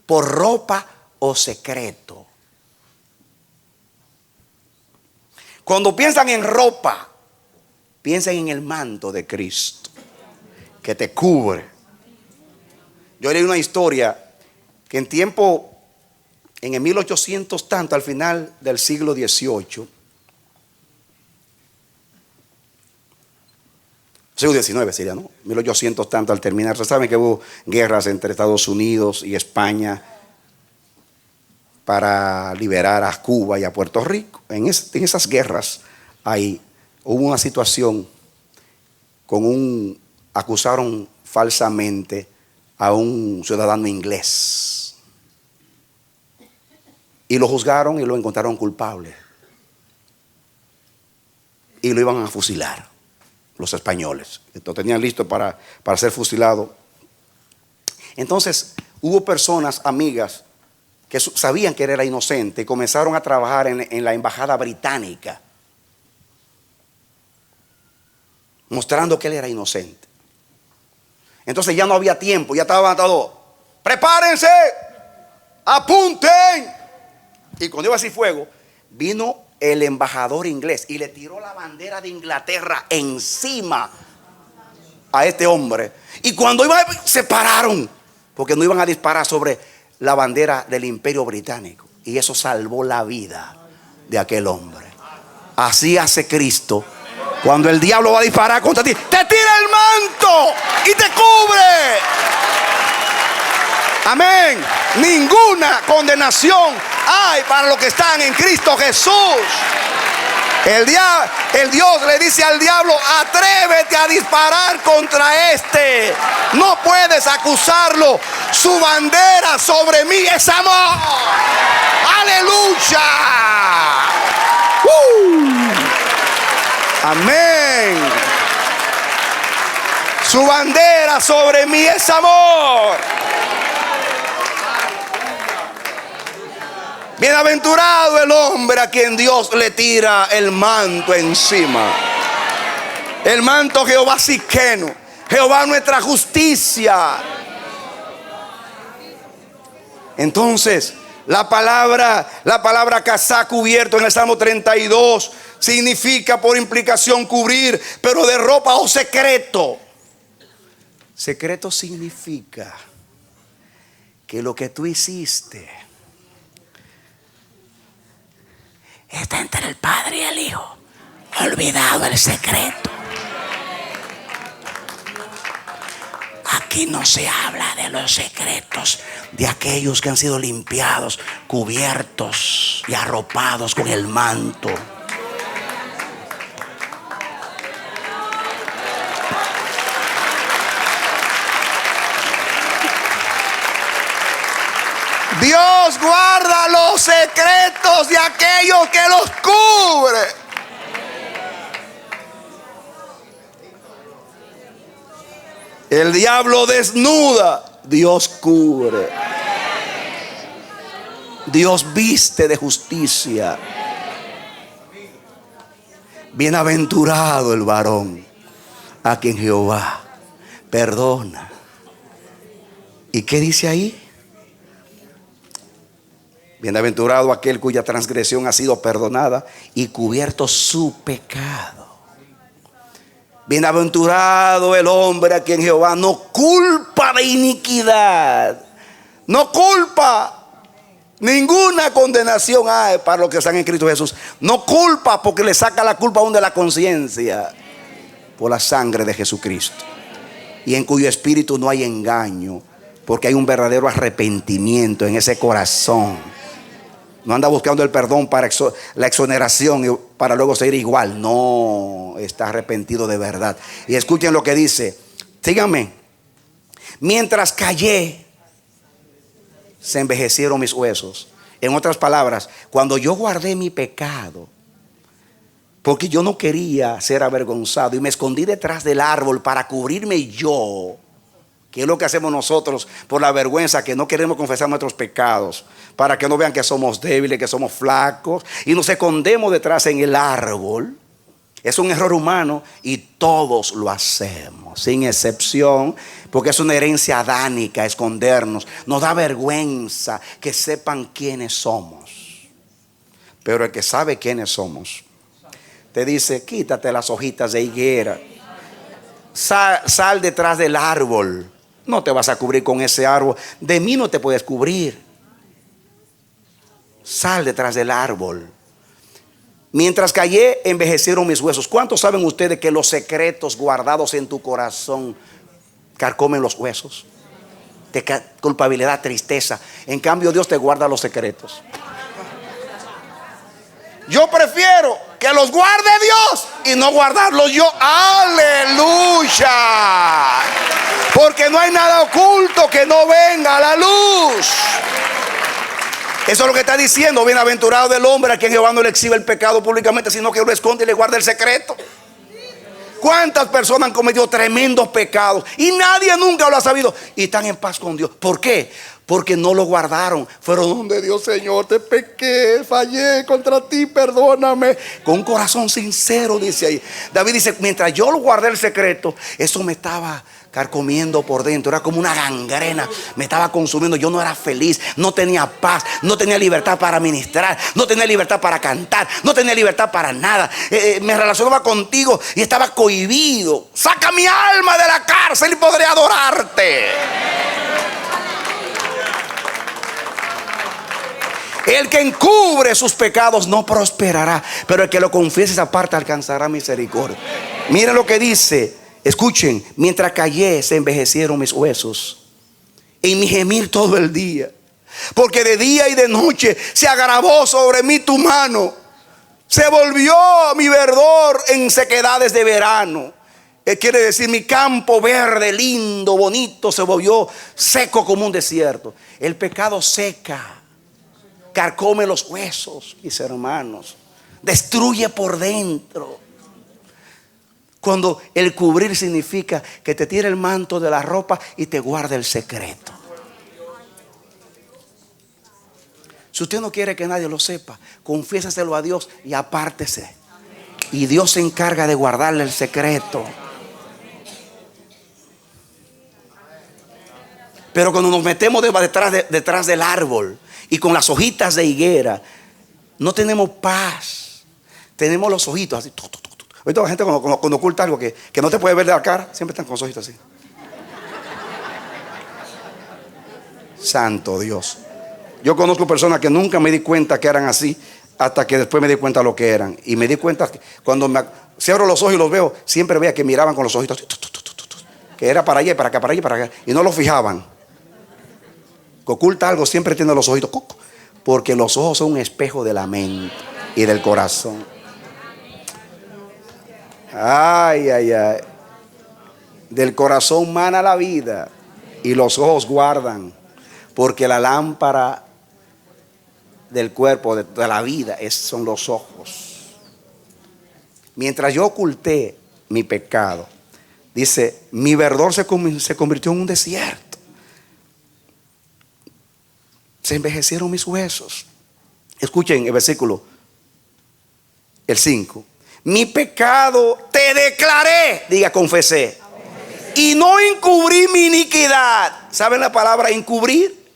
Por ropa o secreto. Cuando piensan en ropa, piensan en el manto de Cristo que te cubre. Yo leí una historia que en el 1800 tanto, al final del siglo XVIII, siglo XIX sería, ¿no? 1800 tanto al terminar. Ustedes saben que hubo guerras entre Estados Unidos y España para liberar a Cuba y a Puerto Rico. En esas guerras hubo una situación acusaron falsamente a un ciudadano inglés y lo juzgaron y lo encontraron culpable y lo iban a fusilar los españoles. Lo tenían listo para ser fusilado. Entonces hubo personas, amigas, que sabían que él era inocente y comenzaron a trabajar en la embajada británica, mostrando que él era inocente. Entonces ya no había tiempo, ya estaba todo. Prepárense, apunten. Y cuando iba así fuego, vino el embajador inglés y le tiró la bandera de Inglaterra encima a este hombre. Y cuando iban, se pararon, porque no iban a disparar sobre la bandera del Imperio Británico. Y eso salvó la vida de aquel hombre. Así hace Cristo. Cuando el diablo va a disparar contra ti, te tira el manto y te cubre. Amén. Ninguna condenación hay para los que están en Cristo Jesús. El Dios le dice al diablo: atrévete a disparar contra este. No puedes acusarlo. Su bandera sobre mí es amor. Aleluya. Amén. Su bandera sobre mí es amor. Bienaventurado el hombre a quien Dios le tira el manto encima. El manto Jehová Siqueno, Jehová nuestra justicia. Entonces, la palabra casá, cubierto, en el Salmo 32 significa por implicación cubrir, pero de ropa o secreto. Secreto significa que lo que tú hiciste está entre el Padre y el Hijo. Olvidado el secreto. Aquí no se habla de los secretos de aquellos que han sido limpiados, cubiertos y arropados con el manto. Dios guarda los secretos de aquellos que los cubre. El diablo desnuda, Dios cubre. Dios viste de justicia. Bienaventurado el varón a quien Jehová perdona. ¿Y qué dice ahí? Bienaventurado aquel cuya transgresión ha sido perdonada y cubierto su pecado. Bienaventurado el hombre a quien Jehová no culpa de iniquidad. No culpa. Ninguna condenación hay para los que están en Cristo Jesús. No culpa, porque le saca la culpa aún de la conciencia por la sangre de Jesucristo, y en cuyo espíritu no hay engaño, porque hay un verdadero arrepentimiento en ese corazón. No anda buscando el perdón para la exoneración y para luego seguir igual. No, está arrepentido de verdad. Y escuchen lo que dice. Síganme. Mientras callé, se envejecieron mis huesos. En otras palabras, cuando yo guardé mi pecado, porque yo no quería ser avergonzado y me escondí detrás del árbol para cubrirme yo, que es lo que hacemos nosotros por la vergüenza, que no queremos confesar nuestros pecados, para que no vean que somos débiles, que somos flacos, y nos escondemos detrás en el árbol. Es un error humano y todos lo hacemos, sin excepción, porque es una herencia adánica escondernos. Nos da vergüenza que sepan quiénes somos. Pero el que sabe quiénes somos te dice: quítate las hojitas de higuera, sal detrás del árbol. No te vas a cubrir con ese árbol. De mí no te puedes cubrir. Sal detrás del árbol. Mientras callé, envejecieron mis huesos. ¿Cuántos saben ustedes que los secretos guardados en tu corazón carcomen los huesos? Culpabilidad, tristeza. En cambio, Dios te guarda los secretos. Yo prefiero que los guarde Dios y no guardarlos yo. Aleluya. Porque no hay nada oculto que no venga a la luz. Eso es lo que está diciendo. Bienaventurado del hombre a quien Jehová no le exhibe el pecado públicamente, sino que lo esconde y le guarda el secreto. ¿Cuántas personas han cometido tremendos pecados y nadie nunca lo ha sabido y están en paz con Dios? ¿Por qué? Porque no lo guardaron. Fueron donde Dios: Señor, te pequé, fallé contra ti, perdóname. Con un corazón sincero, dice ahí. David dice: mientras yo lo guardé el secreto, eso me estaba carcomiendo por dentro. Era como una gangrena, me estaba consumiendo. Yo no era feliz, no tenía paz, no tenía libertad para ministrar, no tenía libertad para cantar, no tenía libertad para nada. Me relacionaba contigo y estaba cohibido. Saca mi alma de la cárcel y podré adorarte. El que encubre sus pecados no prosperará, pero el que lo confiese esa parte alcanzará misericordia. Miren lo que dice. Escuchen: mientras callé, se envejecieron mis huesos, en mi gemir todo el día, porque de día y de noche se agravó sobre mí tu mano. Se volvió mi verdor en sequedades de verano. Quiere decir, mi campo verde, lindo, bonito, se volvió seco como un desierto. El pecado seca, carcome los huesos, mis hermanos, destruye por dentro. Cuando el cubrir significa que te tira el manto de la ropa y te guarda el secreto. Si usted no quiere que nadie lo sepa, confiésaselo a Dios y apártese. Y Dios se encarga de guardarle el secreto. Pero cuando nos metemos detrás del árbol y con las hojitas de higuera, no tenemos paz. Tenemos los ojitos así. Ahorita la gente cuando oculta algo que no te puede ver de la cara, siempre están con los ojitos así. Santo Dios. Yo conozco personas que nunca me di cuenta que eran así, hasta que después me di cuenta lo que eran. Y me di cuenta que cuando cierro los ojos y los veo, siempre veía que miraban con los ojitos, que era para allá y para acá, para allá y para acá, y no lo fijaban. Que oculta algo, siempre tiene los ojitos, porque los ojos son un espejo de la mente y del corazón. Ay, ay, ay. Del corazón mana la vida y los ojos guardan, porque la lámpara del cuerpo, de la vida, son los ojos. Mientras yo oculté mi pecado, dice, mi verdor se convirtió en un desierto. Se envejecieron mis huesos. Escuchen el versículo, el 5. Mi pecado te declaré, diga confesé, y no encubrí mi iniquidad. ¿Saben la palabra encubrir?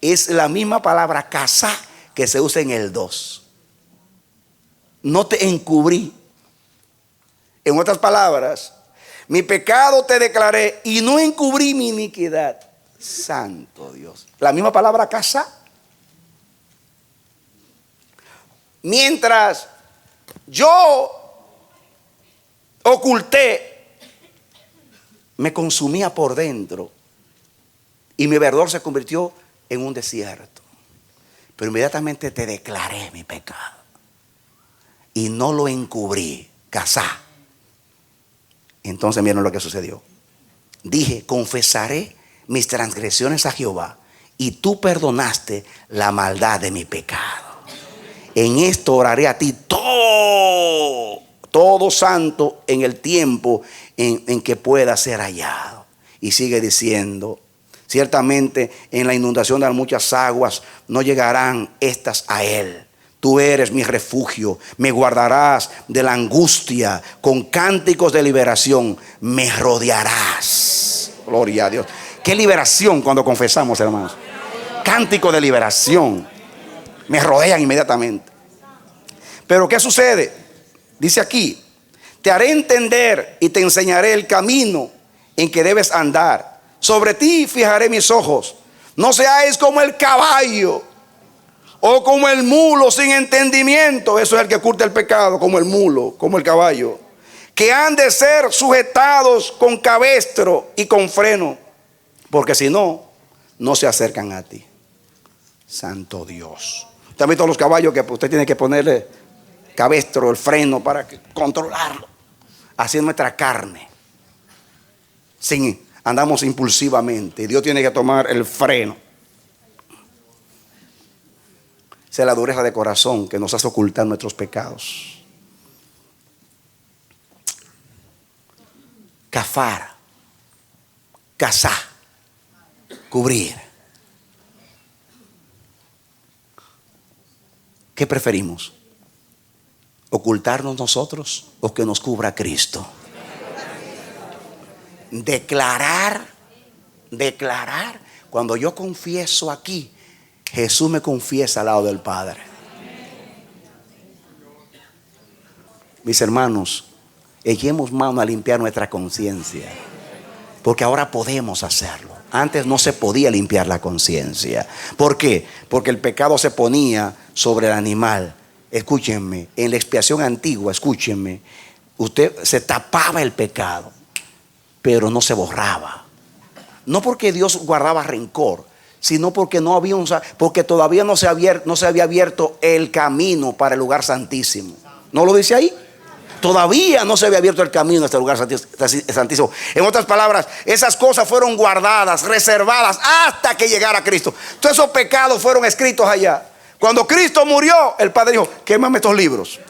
Es la misma palabra casá que se usa en el 2. No te encubrí. En otras palabras, mi pecado te declaré y no encubrí mi iniquidad. Santo Dios. La misma palabra casá. Mientras yo oculté, me consumía por dentro y mi verdor se convirtió en un desierto. Pero inmediatamente te declaré mi pecado y no lo encubrí, casá. Entonces miren lo que sucedió. Dije, confesaré mis transgresiones a Jehová y tú perdonaste la maldad de mi pecado. En esto oraré a ti todo santo en el tiempo en que pueda ser hallado. Y sigue diciendo, ciertamente en la inundación de las muchas aguas no llegarán estas a él. Tú eres mi refugio, me guardarás de la angustia, con cánticos de liberación me rodearás. Gloria a Dios. Qué liberación cuando confesamos, hermanos. Cántico de liberación. Me rodean inmediatamente. Pero ¿qué sucede? Dice aquí, te haré entender y te enseñaré el camino en que debes andar. Sobre ti fijaré mis ojos. No seáis como el caballo o como el mulo sin entendimiento. Eso es el que oculta el pecado, como el mulo, como el caballo, que han de ser sujetados con cabestro y con freno, porque si no, no se acercan a ti. Santo Dios. ¿Usted ha visto los caballos que usted tiene que ponerle cabestro, el freno para controlarlo? Así es nuestra carne. Andamos impulsivamente. Dios tiene que tomar el freno. Esa es la dureza de corazón que nos hace ocultar nuestros pecados. Cafar, casá, cubrir. ¿Qué preferimos? ¿Ocultarnos nosotros o que nos cubra Cristo? Declarar. Cuando yo confieso aquí, Jesús me confiesa al lado del Padre. Mis hermanos, echemos mano a limpiar nuestra conciencia, porque ahora podemos hacerlo. Antes no se podía limpiar la conciencia. ¿Por qué? Porque el pecado se ponía sobre el animal. Escúchenme, en la expiación antigua, escúchenme, usted se tapaba el pecado, pero no se borraba. No porque Dios guardaba rencor, sino porque porque todavía no se había abierto el camino para el lugar santísimo. ¿No lo dice ahí? Todavía no se había abierto el camino a este lugar santísimo. En otras palabras, esas cosas fueron guardadas, reservadas hasta que llegara Cristo. Todos esos pecados fueron escritos allá. Cuando Cristo murió, el Padre dijo: quémame estos libros,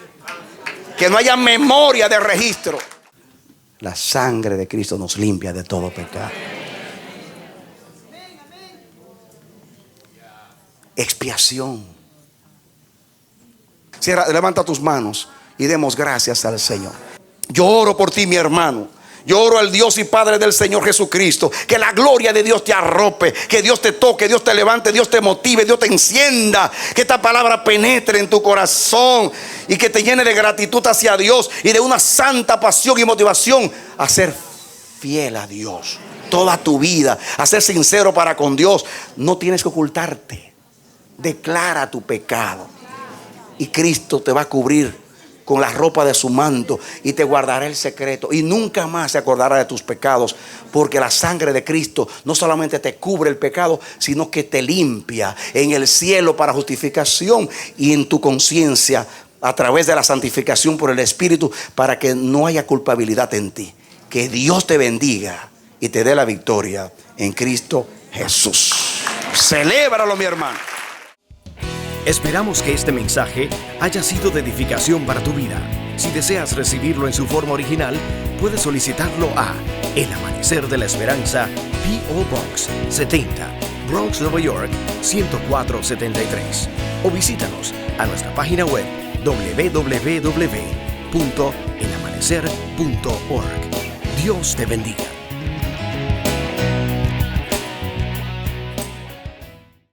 que no haya memoria de registro. La sangre de Cristo nos limpia de todo pecado. Expiación. Cierra, levanta tus manos y demos gracias al Señor. Yo oro por ti, mi hermano. Yo oro al Dios y Padre del Señor Jesucristo, que la gloria de Dios te arrope, que Dios te toque, Dios te levante, Dios te motive, Dios te encienda, que esta palabra penetre en tu corazón y que te llene de gratitud hacia Dios y de una santa pasión y motivación a ser fiel a Dios toda tu vida, a ser sincero para con Dios. No tienes que ocultarte. Declara tu pecado y Cristo te va a cubrir con la ropa de su manto y te guardará el secreto y nunca más se acordará de tus pecados, porque la sangre de Cristo no solamente te cubre el pecado, sino que te limpia en el cielo para justificación y en tu conciencia a través de la santificación por el Espíritu, para que no haya culpabilidad en ti. Que Dios te bendiga y te dé la victoria en Cristo Jesús. Celébralo, mi hermano. Esperamos que este mensaje haya sido de edificación para tu vida. Si deseas recibirlo en su forma original, puedes solicitarlo a El Amanecer de la Esperanza, P.O. Box 70, Bronx, Nueva York 10473. O visítanos a nuestra página web www.elamanecer.org. Dios te bendiga.